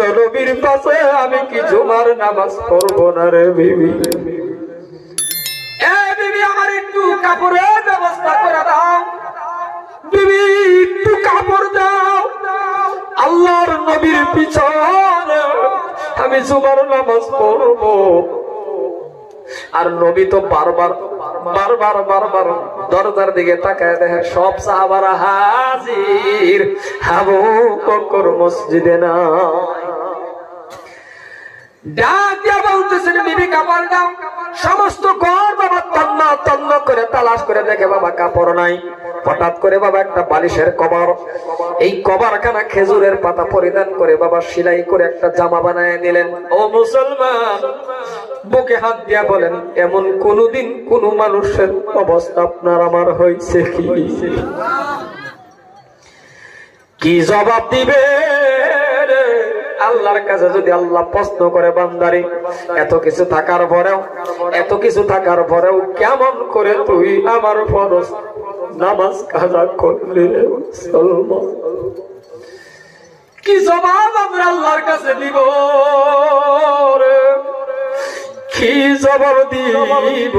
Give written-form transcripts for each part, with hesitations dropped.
বিশ্বনবীর পাশে আমি কি জুমার নামাজ পড়বো না রে বিবি? বিবি আমার একটু কাপড়ের ব্যবস্থা করে দাও, বিবি একটু কাপড় দাও, আল্লাহর নবীর পিছনে আমি জুমার নামাজ পড়বো। আর নবী তো বারবার বারবার বারবার দরজার দিকে তাকায় দেখে সব সাহাবারা হাজির, আবু বকর মসজিদে নাই। ডাক দিয়া বলতেছেন বিবি কাপড় দাও। সমস্ত ঘর বাবা তন্ন তন্ন করে তালাশ করে দেখে বাবা কাপড় নাই। হঠাৎ করে বাবা একটা বালিশের কভার, এই কভারখানা খেজুরের পাতা পরিধান করে বাবা সেলাই করে একটা জামা বানায় দিলেন। ও মুসলমান, বুকে হাত দিয়া বলেন, এমন কোনদিন কোন মানুষের অবস্থা আপনার আমার হয়েছে কি জবাব দিবে আল্লাহর কাছে? যদি আল্লাহ প্রশ্ন করে বান্দারে, এত কিছু থাকার পরেও কেমন করে তুই আমার ফরজ নামাজ কাজা করলি রে মুসলমান? কি জবাব আমরা আল্লাহর কাছে দিব রে? কি জবাব দিব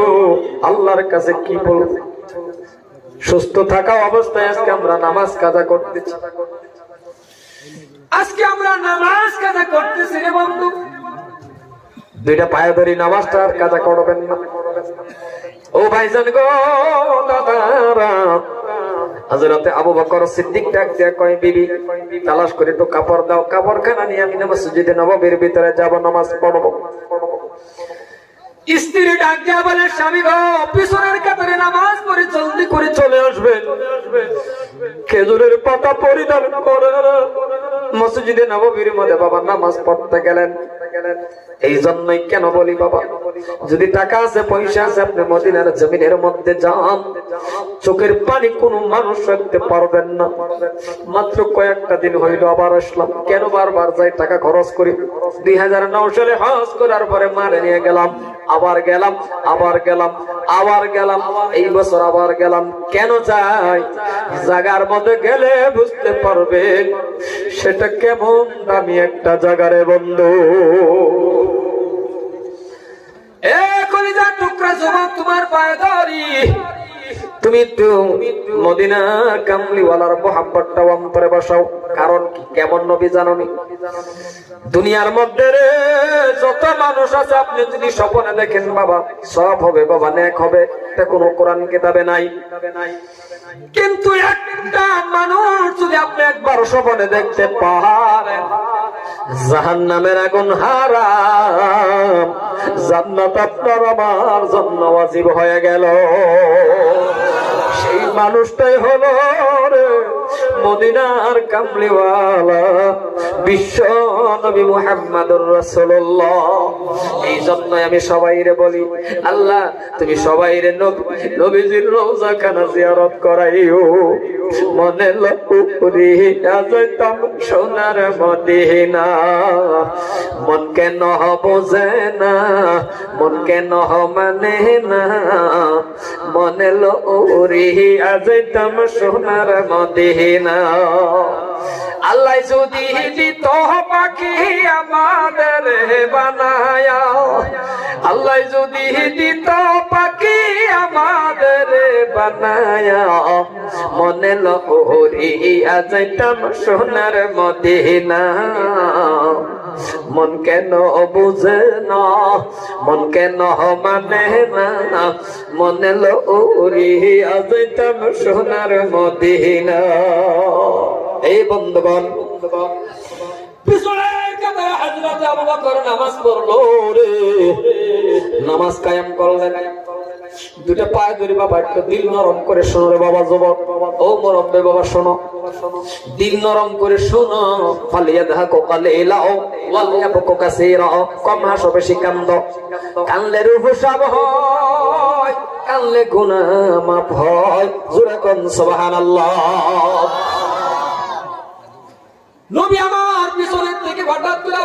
আল্লাহর কাছে? কি বলবো? সুস্থ থাকা অবস্থায় আজকে আমরা নামাজ কাজা করতেছি, আজকে আমরা নামাজ কাজা করতেছি রে বন্ধু। দুইটা পায়ে ধরি নামাজটা আর কাজা করবেন না। ও ভাইজান গো, দাদারা, হযরতে আবু বকর সিদ্দিক ডাক দিয়া কয়, বিবি তালাশ করে তো কাপড় দাও, কাপড়খানা নিয়ে আমি মসজিদে নববীর ভিতরে যাব, নামাজ পড়ব। স্ত্রী ডাক দিয়া বলে, স্বামী গো, পিছনের কাতারে নামাজ পড়ে জলদি করে চলে আসবেন। খেজুরের পাতা পরিধান করে মসজিদে নববীর মধ্যে বাবা নামাজ পড়তে গেলেন। এই জন্যই কেন বলি বাবা, যদি টাকা আছে পয়সা আছে, আপনি মদিনার জমিনের মধ্যে যান, চোখের পানি কোন মানুষ রাখতে পারবেন না। মাত্র কয়েকটা দিন হইল আবার আসলাম, কেন বারবার যাই টাকা খরচ করি? 2009 সালে হজ করার পরে মারে নিয়ে গেলাম, আবার গেলাম, এই বছর আবার গেলাম। কেন যাই? জায়গার মধ্যে গেলে বুঝতে পারবেন সেটা কেমন দামি একটা জায়গারে বন্ধু। কলিজার টুকরা যুবক, তোমার পায়ে ধরি, তুমি একটু মদিনা কামলিওয়ালার মোহাব্বতটা অন্তরে বসাও। কারণ কি? কেমন নবী জানোনি? দুনিয়ার মধ্যে যত মানুষ আছে, আপনি যদি স্বপ্নে দেখেন বাবা সব হবে, বাবা নেক হবে, এটা কোনো কোরআন কিতাবে নাই। কিন্তু একটা মানুষ যদি আপনি একবার স্বপ্নে দেখতে পারেন, জাহান্নামের আগুন হারাম, জান্নাত আপনার আমার জন্য ওয়াজিব হয়ে গেল। সেই মানুষটাই হলো মদিনার কামলিওয়ালা বিশ্ব নবী মুহাম্মদুর রাসূলুল্লাহ। এই জন্য আমি সবাইরে বলি, আল্লাহ তুমি সবাইরে নবীজির রওজা খানা জিয়ারত করাইও। মনে লপুরি যাইতাম সোনার মদিনা, মন কেন বোঝে না, মন কেন মানে না, মনে লপুরি যাইতাম সোনার মদিনা। আল্লাহ যদি দিত পাখি আমাদের বানায়া, আল্লাহ যদি দিত পাখি আমাদের বানায়া, মনে লহরিয়া যাইতাম সোনার মদিনা। মন কেন বুঝে না, মন কেন মানে না, মনে লহরিয়া যাইতাম সোনার মদিনা। এই বন্ধুগণ, পিছনের কাতারে হযরত আবু বকর নামাজ পড়লো রে, নামাজ কায়েম করলেন। দুটো পায়ে ধরে বাবা একটু দিল নরম করে শোনো রে বাবা যুবক, ও মুরব্বি বাবা শোনো, দিল নরম করে শোনো। ফালিয়াদহাকু কালিলাও ওয়ালিয়াবকু কাসীরাও, কম হাসো বেশি কান্দো, কানলে রূহ সব হয়, কানলে গুনাহ মাফ হয়। জোরে কোন সুবহানাল্লাহ। নবী আমার পিছনের থেকে হঠাৎ করে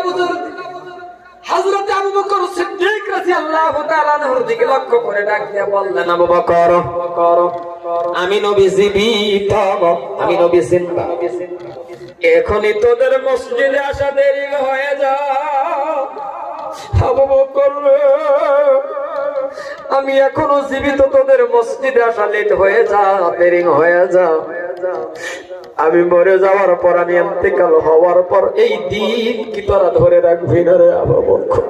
হযরত আবু বকর সিদ্দিক রাদিয়াল্লাহু তাআলা আনহুর দিকে লক্ষ্য করে ডাক দিয়ে বললেন, আবু বকর, আমি নবী জীবিত, আমি নবী জিন্দা, এখনই তোদের মসজিদে আসা দেরি হয়ে আমি এখনো জীবিত, তোদের মসজিদে আসা লেট হয়ে যা, দেরি হয়ে যা। আমি মরে যাওয়ার পর, আমি ইন্তেকাল হওয়ার পর এই দিন কি তোরা ধরে রাখবি না রে আবু বকর?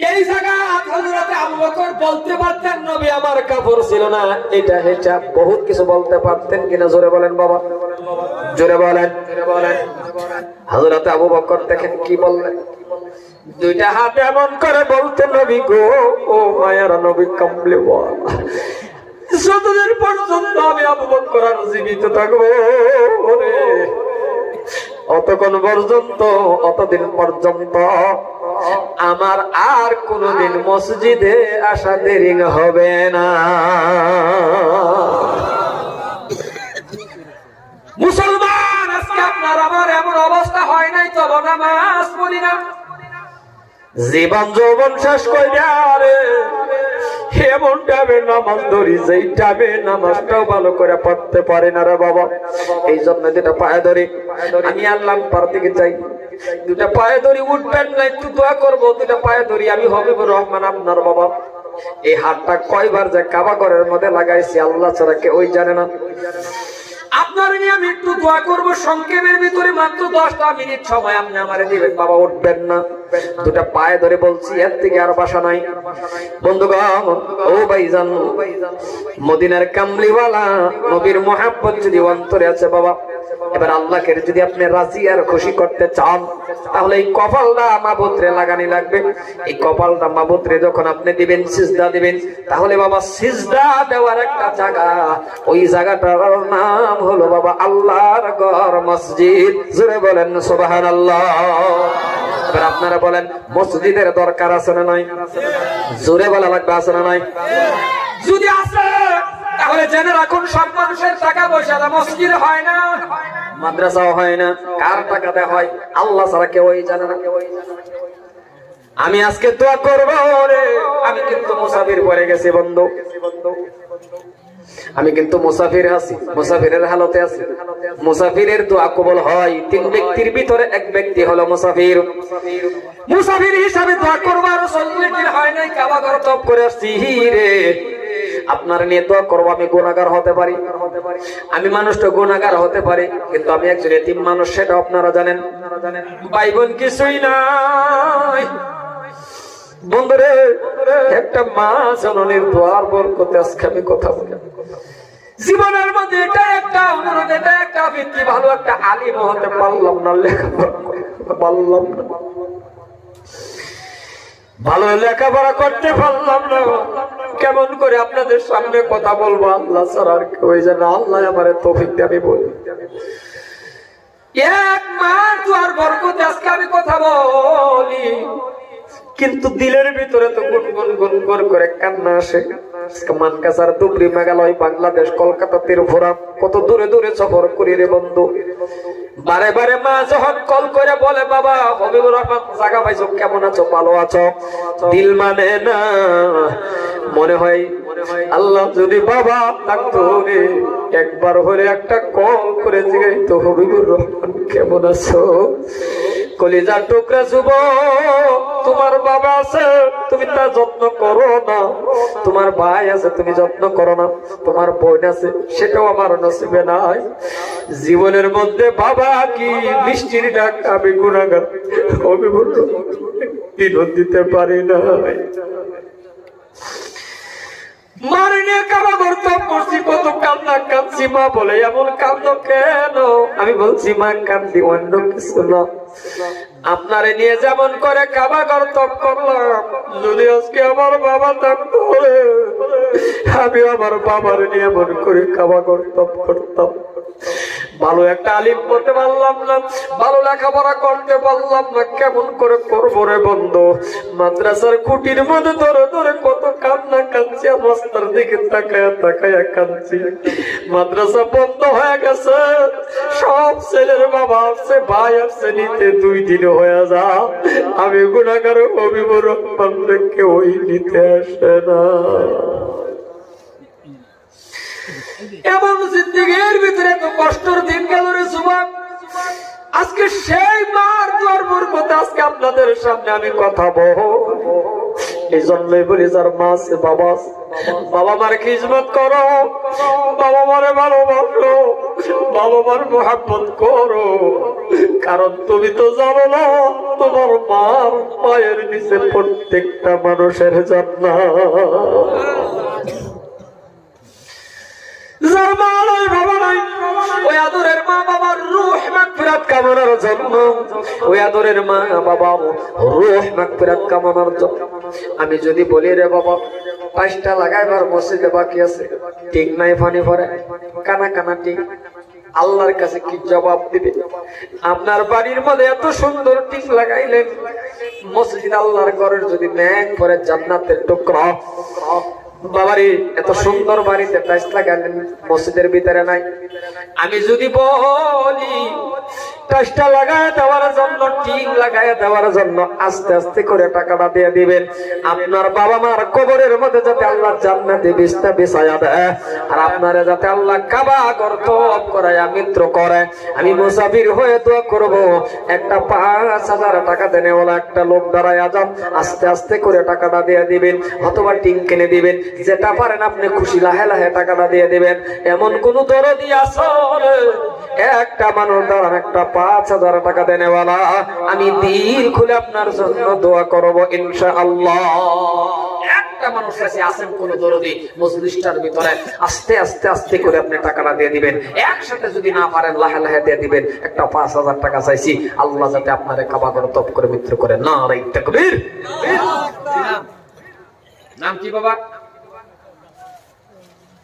এই জায়গা হযরত আবু বকর বলতে পারতেন নবী আমার কাপড় ছিল না, এটা এটা বহুত কিছু বলতে পারতেন কিনা? জোরে বলেন বাবা, জোরে বলেন। হযরত আবু বকর দেখেন কি বললেন, দুইটা হাত এমন করে বলতেন, নবী গো, ও মায়ার নবী কামলে ওয়ালা, যতদিন পর্যন্ত আমি আবু বকর আর জীবিত থাকবো অতক্ষণ পর্যন্ত, অতদিন পর্যন্ত আমার আর কোনদিন মসজিদে আসা দেরি হবে না। মুসলমান, আজকে আপনার আমার এমন অবস্থা হয় নাই, চলো নামাজ পড়ি না, জীবন যৌবন শেষ কইরা রে এমন টাইমে নামাজ ধরি, যেই টাইমে নামাজটাও ভালো করে পড়তে পারি না রে বাবা। এই জন্য দুটা পায়ে ধরি, আমি আল্লাহ পার দিকে যাই, দুটা পায়ে ধরি, উঠবেন না, একটু দোয়া করবো, দুটা পায়ে ধরি, আমি হবিবুর রহমান আপনার বাবা। এই হাতটা কয়বার যে কাবা ঘরের মধ্যে লাগাইছি আল্লাহ ছাড়া কেউ জানে না। আপনার নিয়ে আমি একটু দোয়া করবো, সংক্ষেপের ভিতরে মাত্র 10টা মিনিট সময় আপনি আমারে দিবেন বাবা, উঠবেন না, দুটা পায়ে ধরে বলছি, এর থেকে আর বাসা নাই। বন্ধুগণ, ও ভাইজান, মদিনার কামলিওয়ালা নবীর মহব্বত যদি অন্তরে আছে বাবা, এবার আল্লাহকে যদি আপনি রাজি আর খুশি করতে চান, তাহলে এই কপালটা মাবুদরে লাগানি লাগবে। এই কপালটা মাবুদরে যখন আপনি দিবেন, সিজদা দিবেন, তাহলে বাবা সিজদা দেওয়ার একটা জায়গা, ওই জায়গাটার নাম হলো বাবা আল্লাহর ঘর, মসজিদ। জোরে বলেন সুবহানাল্লাহ। এবার আপনারা বলেন, মসজিদের দরকার আছে না নাই? জোরে বলা লাগবে, আছে না নাই? যদি আছে তাহলে জেনে রাখুন, সব মানুষের টাকা পয়সা মসজিদ হয় না, মাদ্রাসাও হয় না, কার টাকাতে হয় আল্লাহ ছাড়া কেউ জানে না। আমি আজকে দোয়া করবো রে, আমি কিন্তু মুসাফির পড়ে গেছি বন্ধু, আমি কিন্তু মুসাফির আছি, মুসাফিরের হালতে আছি। মুসাফিরের দোয়া কবুল হয় 3 ব্যক্তির ভিতরে 1 ব্যক্তি হলো মুসাফির। মুসাফির হিসাবে দোয়া করবার সল্লিটির হয় নাই, কাবা ঘর তপ করে আসছি রে। আপনার নিয়ে দোয়া করবো, আমি গুনাহগার হতে পারি, আমি মানুষটা গুনাহগার হতে পারি, কিন্তু আমি একজন এতিম মানুষ, সেটা আপনারা জানেন। ভাই বোন কিছুই নাই বন্ধুরে, একটা মা জননীর দোয়ার বরকতে আজকে আমি কথা বলি। জীবনের মধ্যে এটা একটা অনুরোধ, এটা একটা আবৃত্তি, ভালো একটা আলিম হতে পারলাম না, লেখাপড়া পারলাম না, ভালো লেখাপড়া করতে পারলাম না, কেমন করে আপনাদের সামনে কথা বলবো আল্লাহ ছাড়া আর কেউ জানে। আল্লাহ আমার তৌফিক দিয়ে আমি বলি, এক মার দোয়ার বরকতে আজকে আমি কথা বলি, কিন্তু দিলের ভিতরে তো গুনগুন গুনগুন করে কান্না আসে। মানকাসার, ধুবড়ি, মেঘালয়, বাংলাদেশ, কলকাতা, ত্রিপুরা, কত দূরে দূরে সফর করি রে বন্ধু। বারে বারে মা যখন কল করে বলে, বাবা হবিবুর রহমান জায়গা পাইছো, কেমন আছো, ভালো আছো, দিল মানে না, মনে হয় আল্লাহ যদি বাবা থাকতো রে, একবার হলে একটা কল করে জিগাইতো, হবিবুর রহমান কেমন আছো, কলিজার টুকরা যুব, তোমার বাবা আছে তুমি তার যত্ন করো না, তোমার ভাই আছে তুমি যত্ন করো না, তোমার বোন আছে সেটাও আমার নসিবে নাই। জীবনের মধ্যে বাবা কি মিষ্টির ডাক, আমি গুনাহগার হবিবুর রহমান দিতে পারি না। মারিনে কাবা করতে করছি, কত কান্না কাঁদছি, মা বলে এমন কান্দ কেন? আমি বলছি মা কান্দি অন্য কিছু না, আপনারে নিয়ে যেমন করে কাবা করতে করলাম, যদি আজকে আমার বাবা থাকতো আমি আমার বাবার নিয়ে এমন করে কাবা করতে করতাম। ভালো একটা আলিম করতে পারলাম না, ভালো লেখাপড়া করতে পারলাম না, কেমন করে করবো রে বন্ধু? মাদ্রাসার খুঁটির মধ্যে ধরে ধরে কত কান্না কাঁদছি, রাস্তার দিকে তাকায়া তাকায়া কাঁদছি। মাদ্রাসা বন্ধ হয়ে গেছে, সব ছেলের বাবা আসছে, ভাই আসছে নিতে, 2 দিন হয়ে যা, আমি গুনাহগার হবিবুর রহমান কেউ নিতে আসে না। এমন জিন্দেগির ভিতরে তো কষ্টের দিন গেল রে যুবক, আজকে সেই মার দোয়ার বরকতে আজকে আপনাদের সামনে আমি কথা বলবো। এই জন্যই বলি যার মা আছে, বাবা আছে, বাবা মার খিদমত করো, বাবা মারে ভালোবাসো, বাবা মার মোহাব্বত করো। কারণ তুমি তো জানো না তোমার মার পায়ের নিচে প্রত্যেকটা মানুষের জান্নাত। যার মা নাই বাবা নাই, ওই আদরের মা বাবার রূহ মাগফিরাত কামনার জন্য, ওই আদরের মা বাবা রূহ মাগফিরাত কামনার জন্য আমি যদি বলি রে বাবা 5টা লাগাইবার মসজিদে বাকি আছে, ঠিক নাই পানি ভরে কানা কানা ঠিক, আল্লাহর কাছে কি জবাব দিবে? আপনার বাড়ির মধ্যে এত সুন্দর টিক লাগাইলেন, মসজিদ আল্লাহর ঘরের যদি ম্যাগ পরে জান্নাতের টুকরা, বাবারে এত সুন্দর বাড়িতে টাইলস লাগালেন, মসজিদের ভিতরে নাই। আমি যদি বলি টাইলসটা লাগায় দেওয়ার জন্য, টিন লাগায় দেওয়ার জন্য আস্তে আস্তে করে টাকাটা দিয়ে দিবেন, আপনার বাবা মার কবরের মধ্যে যাতে আল্লাহ জান্নাতে বিছনা বিছায়া দেয়, আর আপনারা যাতে আল্লাহ কাবা গর্ত করায়া মিত্র করে। আমি মুসাফির হয়ে দোয়া করব, একটা 5,000 টাকা দেনেওয়ালা একটা লোক দাঁড়ায়া যান, আস্তে আস্তে করে টাকাটা দিয়ে দিবেন, অথবা টিন কিনে দিবেন, যেটা পারেন আপনি খুশি লাহে লাহে টাকাটা দিয়ে দিবেন। এমন কোন দরদি আছে একটা মানুষ দাঁড়ান, একটা 5,000 টাকা দেনেওয়ালা, আমি দিল খুলে আপনার জন্য দোয়া করব ইনশাআল্লাহ। একটা মানুষ আছে আছেন কোন দরদি মজলিসটার ভিতরে, আস্তে আস্তে আস্তে করে আপনি টাকাটা দিয়ে দিবেন, একসাথে যদি না পারেন লাহে লাহে দিয়ে দিবেন। একটা 5,000 টাকা চাইছি, আল্লাহ যাতে আপনারে কাবা করে তপ করে মিত্র করে। নারে তাকবীর। নাম কি বাবা?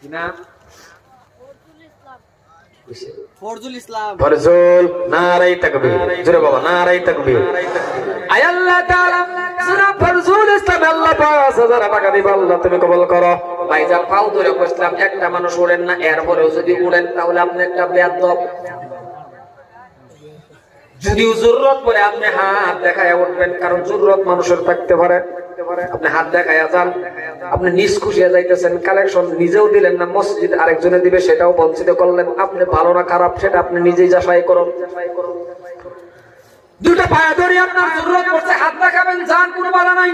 কি নাম? ফরজুল ইসলাম। ফরজুল। নারে তাকবীর। জোরে বাবা নারে তাকবীর। আয় আল্লাহ তাআলা সূরা ফরজুল ইসলাম আল্লাহ 5,000 টাকা দিবা, আল্লাহ তুমি কবুল করো। ভাইজান পাও ধরে কইছিলাম একটা মানুষ উড়েন না, এরপরেও যদি উড়েন তাহলে আপনি একটা বেয়াদব। যদি জরুরত পড়ে আপনি হাত দেখায় উঠবেন, কারণ জরুরত মানুষের থাকতে পারে। আপনি হাত দেখায় যান, আপনি নিজ খুশিয়া যাইতেছেন, কালেকশন নিজেও দিলেন না, মসজিদ আরেকজনে দিবে সেটাও বঞ্চিত করলেন। আপনি ভালো না খারাপ সেটা আপনি নিজেই যাচাই করুন। দুটো পায়ে ধরে আপনার জরুরত পড়ছে, হাত দেখাবেন, যান, কোনো বাধা নাই।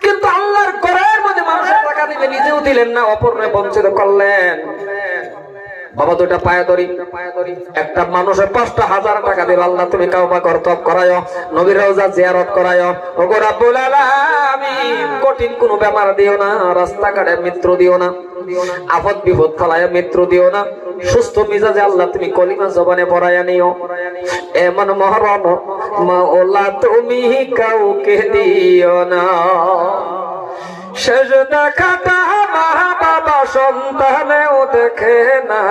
কিন্তু আল্লাহর ঘরের মধ্যে মানুষের টাকা দিবে, নিজেও দিলেন না, অপরকে বঞ্চিত করলেন। বাবা দুটা পায়ে ধরি, একটা মানুষের 5,000 টাকা দিবে, আল্লাহ তুমি কাওবা করতব করায়ো, নবীর রওজা জিয়ারত করায়ো। ওগো রব্বুল আলামিন কঠিন কোনো ব্যাপার দিও না, রাস্তাঘাটে মিত্র দিও না, আপদ বিপদ ফলায় মিত্র দিও না, সুস্থ মিজাজে আল্লাহ তুমি কলিমা জবানে পড়ায়া নিও। এমন মহরম মাওলা তুমি কাউকে দিও না, সেজদা খাটা মা বাবা সন্তানেও দেখে না,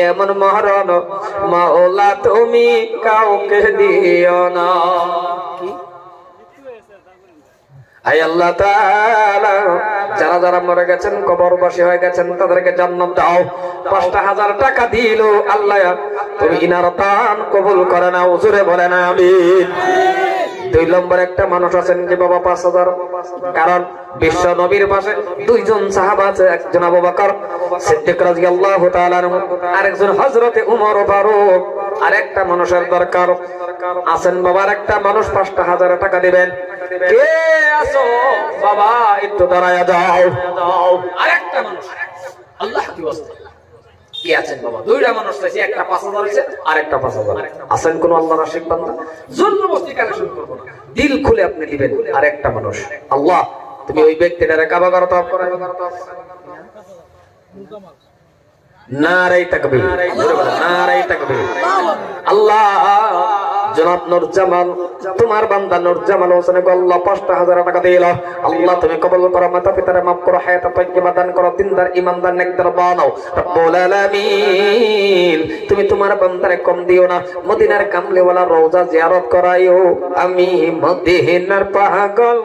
এমন মহরণ মাওলা তুমি কাউকে দিও না। আয় আল্লাহ তাআলা যারা যারা মরে গেছেন, কবরবাসী হয়ে গেছেন, তাদেরকে জান্নাত দাও। 5,000 টাকা দিল আল্লাহ, তুমি ইনার দান কবুল করে নাও, জোরে বলেন আমিন। 2 নম্বর একটা মানুষ আছেন যে বাবা 5,000, কারণ বিশ্ব নবীর পাশে 2 জন সাহাবা আছে, একজন আবু বকর সিদ্দিক রাদিয়াল্লাহু তাআলা আনহু, আরেকজন হযরতে উমর ফারুক। আরেকটা মানুষের দরকার আছেন বাবার একটা মানুষ 5,000 টাকা দিবেন। কে আছো বাবা একটু দাঁড়ায়া যাও। আরেকটা মানুষ, আল্লাহ কি ওয়াস্তে কি আছেন বাবা? 2টা মানুষ চাইছে, একটা 5,000 হইছে, আরেকটা 5,000। আছেন কোন আল্লাহর আশিক বান্দা? জবরদস্তি কালেকশন করব না, দিল খুলে আপনি দিবেন। আরেকটা মানুষ, আল্লাহ তুমি ওই ব্যক্তিটারে কাবা করো, তওয়াব করো। নারে তাকবীর, নারে তাকবীর। আল্লাহ জনাব নূর জামাল, তোমার বান্দা নূর জামাল হোসেনকে আল্লাহ 5,000 টাকা দিল, আল্লাহ তুমি কবুল করো, মাতা পিতারে মাফ করো, হায়াত তাইয়্যিবা দান করো, দিনদার ইমানদার নেকদার বানাও রব্বুল আলামিন। তুমি তোমার বান্দারে কম দিও না, মদিনার কামলিওয়ালা রওজা জিয়ারত করাইও। আমি মদিনার পাগল,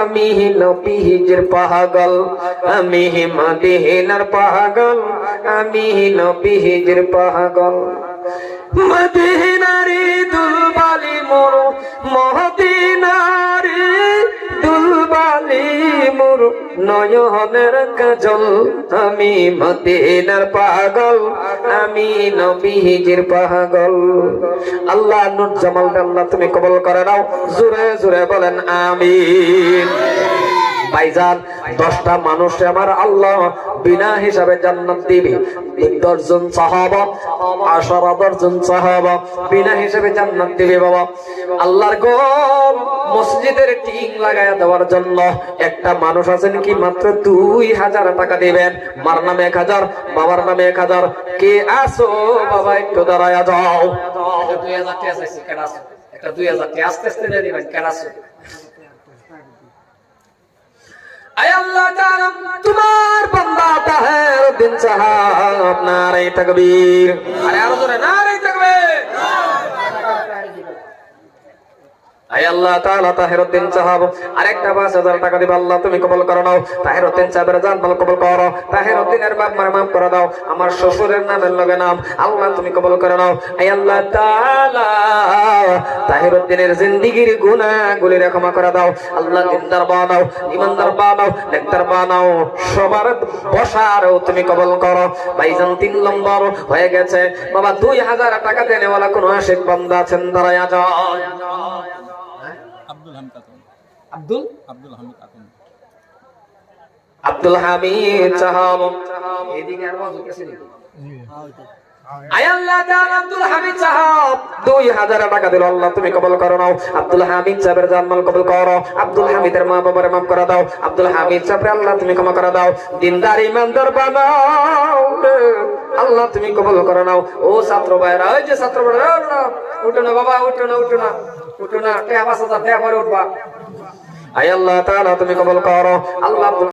আমি নবীজির পাগল, আমি মদিনার পাগল, আমি নবীজির পাগল। মদিনারি দুলবালি মোর, মদিনারি দুলবালি মোর, নয়নের কাজল, আমি মদিনার পাগল, আমি নবীজির পাগল। আল্লাহ নূর জামাল আল্লাহ তুমি কবুল করে নাও, জোরে জোরে বলেন আমিন। ভাইজান 10টা মানুষ আমার আল্লাহ বিনা হিসাবে জান্নাত দিবে। 10 জন সাহাবা, 10 জন সাহাবা বিনা হিসাবে জান্নাত দিবে। বাবা আল্লাহর ঘর মসজিদের টিং লাগায়া দেওয়ার জন্য একটা মানুষ আছেন কি মাত্র 2000 টাকা দিবেন। মার নামে 1000, বাবার নামে 1000। কে আসো বাবা একটু দাঁড়ায়া যাও। 2000 টাকা চাইছি, কেন আসো? একটা 2000 টাকা আস্তে আস্তে দিয়ে দিবেন, কেন আসো? আয় আল্লাহ তাআলা তোমার বান্দা তাহেরউদ্দিন সাহেব, নারে তাকবীর। আরে আরো জোরে নারে তাকবীর। আয় আল্লাহ তাআলা তাহেরউদ্দিন সাহেব আরেকটা 5000 টাকা দিবা। আল্লাহ তুমি কবুল করে নাও। তাহেরউদ্দিন সাহেবের জানমাল কবুল করো। তাহেরউদ্দিনের বাপ মার মাফ করে দাও। আমার শ্বশুরের নামের লগে নাম আল্লাহ তুমি কবুল করে নাও। আয় আল্লাহ তাআলা তাহেরউদ্দিনের জিন্দেগীর গুনাহগুলি ক্ষমা করে দাও। আল্লাহ দিনদার বানাও, ইমানদার বানাও, নেককার বানাও। সবার বসারও তুমি কবুল করো। ভাইজান 3 নম্বর হয়ে গেছে। বাবা 2000 টাকা দেনেওয়ালা কোন আশিক বান্দা আছেন দাঁড়ায়া যাও। আব্দুল হামিদ খাতুন। আব্দুল হামিদ সাহেব এদিকে আর ওয়াজ হইতেছে নাকি? আয় আল্লাহ তাআলা আব্দুল হামিদ সাহেব 2000 টাকা দিল। আল্লাহ তুমি কবুল করো নাও। আব্দুল হামিদ সাহেবের জানমাল কবুল করো। আব্দুল হামিদের মা বাবার মাফ করে দাও। আব্দুল হামিদ সাহেবের আল্লাহ তুমি ক্ষমা করে দাও। দিনদার ইমানদার বানাও আল্লাহ তুমি কবুল করে নাও। ও ছাত্র ভাইরা, ওই যে ছাত্র ভাইরা, উঠো না বাবা, উঠো না, উঠো না, উঠো না। টাকা 5000 টাকা পরে উঠবা। আয় আল্লাহ তাআলা তুমি কবুল করো। আল্লাহ